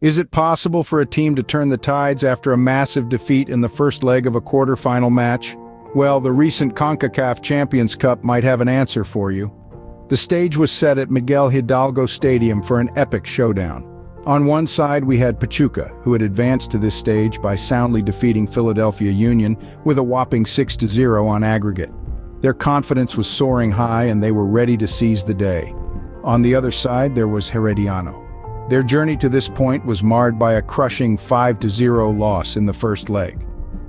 Is it possible for a team to turn the tides after a massive defeat in the first leg of a quarterfinal match? Well, the recent CONCACAF Champions Cup might have an answer for you. The stage was set at Miguel Hidalgo Stadium for an epic showdown. On one side we had Pachuca, who had advanced to this stage by soundly defeating Philadelphia Union with a whopping 6-0 on aggregate. Their confidence was soaring high and they were ready to seize the day. On the other side there was Herediano. Their journey to this point was marred by a crushing 5-0 loss in the first leg.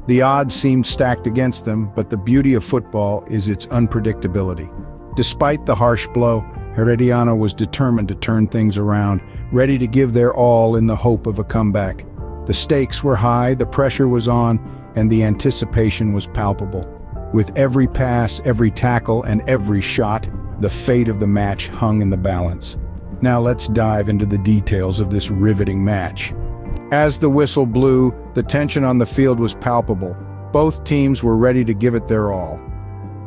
The odds seemed stacked against them, but the beauty of football is its unpredictability. Despite the harsh blow, Herediano was determined to turn things around, ready to give their all in the hope of a comeback. The stakes were high, the pressure was on, and the anticipation was palpable. With every pass, every tackle, and every shot, the fate of the match hung in the balance. Now let's dive into the details of this riveting match. As the whistle blew, the tension on the field was palpable. Both teams were ready to give it their all.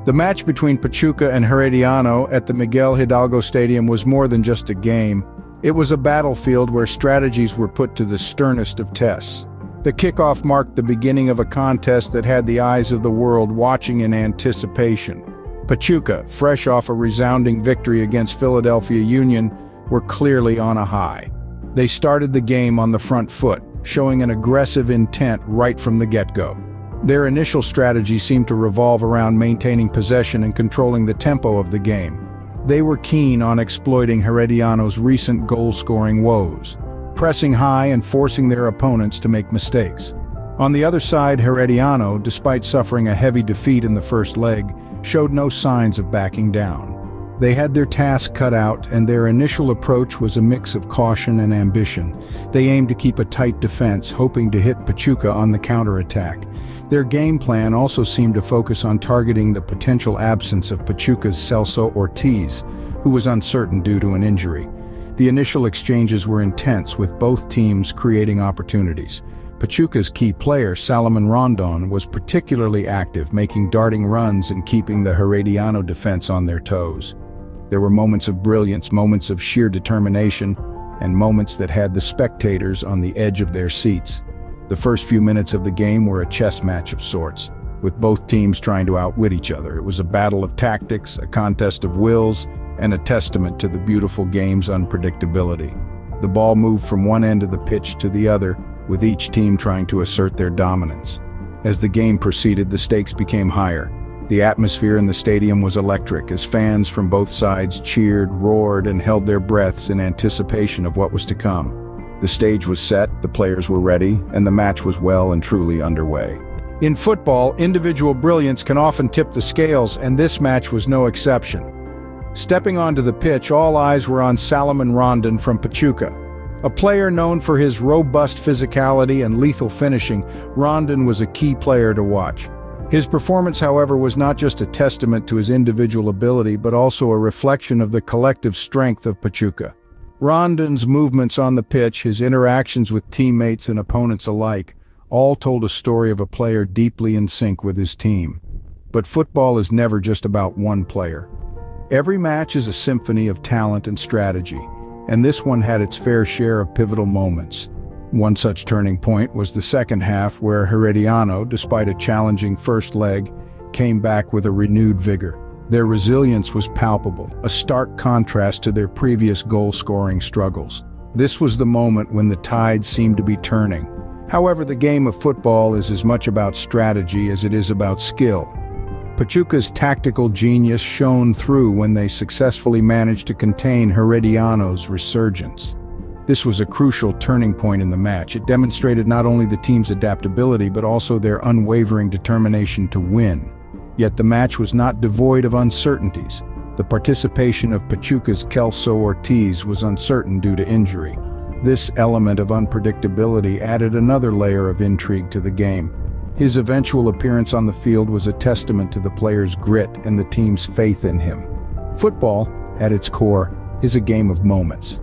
The match between Pachuca and Herediano at the Miguel Hidalgo Stadium was more than just a game. It was a battlefield where strategies were put to the sternest of tests. The kickoff marked the beginning of a contest that had the eyes of the world watching in anticipation. Pachuca, fresh off a resounding victory against Philadelphia Union, were clearly on a high. They started the game on the front foot, showing an aggressive intent right from the get-go. Their initial strategy seemed to revolve around maintaining possession and controlling the tempo of the game. They were keen on exploiting Herediano's recent goal-scoring woes, pressing high and forcing their opponents to make mistakes. On the other side, Herediano, despite suffering a heavy defeat in the first leg, showed no signs of backing down. They had their task cut out, and their initial approach was a mix of caution and ambition. They aimed to keep a tight defense, hoping to hit Pachuca on the counterattack. Their game plan also seemed to focus on targeting the potential absence of Pachuca's Celso Ortiz, who was uncertain due to an injury. The initial exchanges were intense, with both teams creating opportunities. Pachuca's key player, Salomon Rondon, was particularly active, making darting runs and keeping the Herediano defense on their toes. There were moments of brilliance, moments of sheer determination, and moments that had the spectators on the edge of their seats. The first few minutes of the game were a chess match of sorts, with both teams trying to outwit each other. It was a battle of tactics, a contest of wills, and a testament to the beautiful game's unpredictability. The ball moved from one end of the pitch to the other, with each team trying to assert their dominance. As the game proceeded, the stakes became higher. The atmosphere in the stadium was electric as fans from both sides cheered, roared, and held their breaths in anticipation of what was to come. The stage was set, the players were ready, and the match was well and truly underway. In football, individual brilliance can often tip the scales, and this match was no exception. Stepping onto the pitch, all eyes were on Salomon Rondon from Pachuca. A player known for his robust physicality and lethal finishing, Rondon was a key player to watch. His performance, however, was not just a testament to his individual ability, but also a reflection of the collective strength of Pachuca. Rondon's movements on the pitch, his interactions with teammates and opponents alike, all told a story of a player deeply in sync with his team. But football is never just about one player. Every match is a symphony of talent and strategy, and this one had its fair share of pivotal moments. One such turning point was the second half, where Herediano, despite a challenging first leg, came back with a renewed vigor. Their resilience was palpable, a stark contrast to their previous goal-scoring struggles. This was the moment when the tide seemed to be turning. However, the game of football is as much about strategy as it is about skill. Pachuca's tactical genius shone through when they successfully managed to contain Herediano's resurgence. This was a crucial turning point in the match. It demonstrated not only the team's adaptability but also their unwavering determination to win. Yet the match was not devoid of uncertainties. The participation of Pachuca's Celso Ortiz was uncertain due to injury. This element of unpredictability added another layer of intrigue to the game. His eventual appearance on the field was a testament to the player's grit and the team's faith in him. Football, at its core, is a game of moments.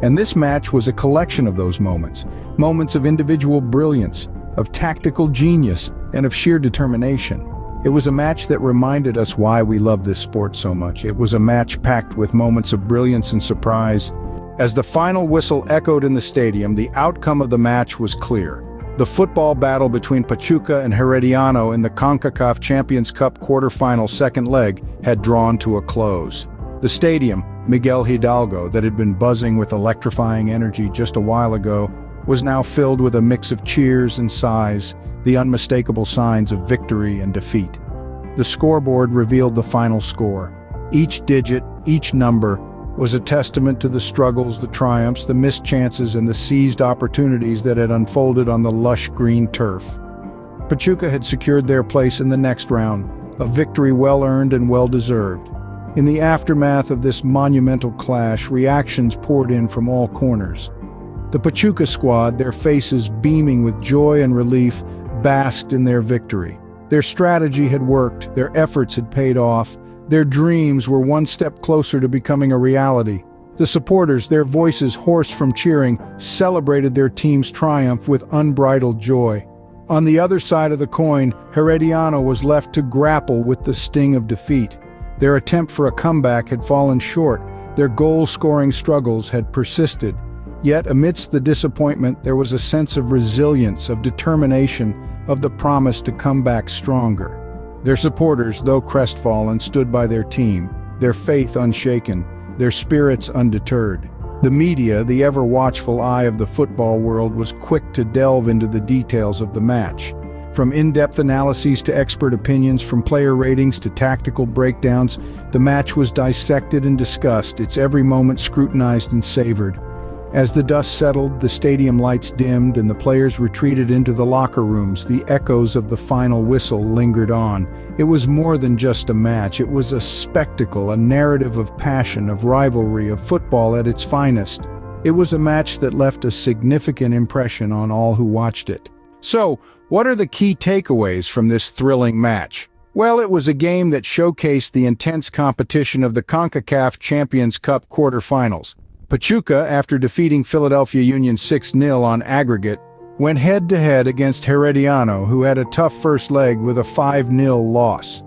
And this match was a collection of those moments. Moments of individual brilliance, of tactical genius, and of sheer determination. It was a match that reminded us why we love this sport so much. It was a match packed with moments of brilliance and surprise, As the final whistle echoed in the stadium, the outcome of the match was clear. The football battle between Pachuca and Herediano in the CONCACAF Champions Cup quarterfinal second leg had drawn to a close. The stadium, Miguel Hidalgo, that had been buzzing with electrifying energy just a while ago, was now filled with a mix of cheers and sighs, the unmistakable signs of victory and defeat. The scoreboard revealed the final score. Each digit, each number, was a testament to the struggles, the triumphs, the missed chances, and the seized opportunities that had unfolded on the lush green turf. Pachuca had secured their place in the next round, a victory well-earned and well-deserved. In the aftermath of this monumental clash, reactions poured in from all corners. The Pachuca squad, their faces beaming with joy and relief, basked in their victory. Their strategy had worked, their efforts had paid off, their dreams were one step closer to becoming a reality. The supporters, their voices hoarse from cheering, celebrated their team's triumph with unbridled joy. On the other side of the coin, Herediano was left to grapple with the sting of defeat. Their attempt for a comeback had fallen short, their goal-scoring struggles had persisted. Yet amidst the disappointment, there was a sense of resilience, of determination, of the promise to come back stronger. Their supporters, though crestfallen, stood by their team, their faith unshaken, their spirits undeterred. The media, the ever-watchful eye of the football world, was quick to delve into the details of the match. From in-depth analyses to expert opinions, from player ratings to tactical breakdowns, the match was dissected and discussed, its every moment scrutinized and savored. As the dust settled, the stadium lights dimmed, and the players retreated into the locker rooms, the echoes of the final whistle lingered on. It was more than just a match, it was a spectacle, a narrative of passion, of rivalry, of football at its finest. It was a match that left a significant impression on all who watched it. So, what are the key takeaways from this thrilling match? Well, it was a game that showcased the intense competition of the CONCACAF Champions Cup quarterfinals. Pachuca, after defeating Philadelphia Union 6-0 on aggregate, went head-to-head against Herediano, who had a tough first leg with a 5-0 loss.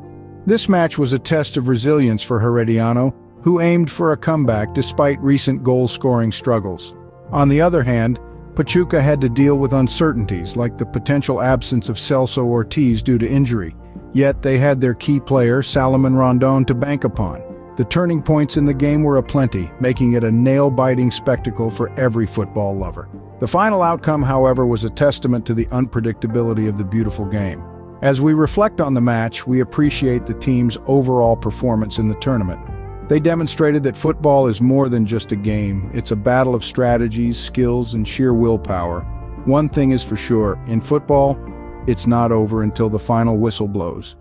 This match was a test of resilience for Herediano, who aimed for a comeback despite recent goal-scoring struggles. On the other hand, Pachuca had to deal with uncertainties like the potential absence of Celso Ortiz due to injury. Yet they had their key player, Salomon Rondon, to bank upon. The turning points in the game were aplenty, making it a nail-biting spectacle for every football lover. The final outcome, however, was a testament to the unpredictability of the beautiful game. As we reflect on the match, we appreciate the team's overall performance in the tournament. They demonstrated that football is more than just a game. It's a battle of strategies, skills, and sheer willpower. One thing is for sure, in football, it's not over until the final whistle blows.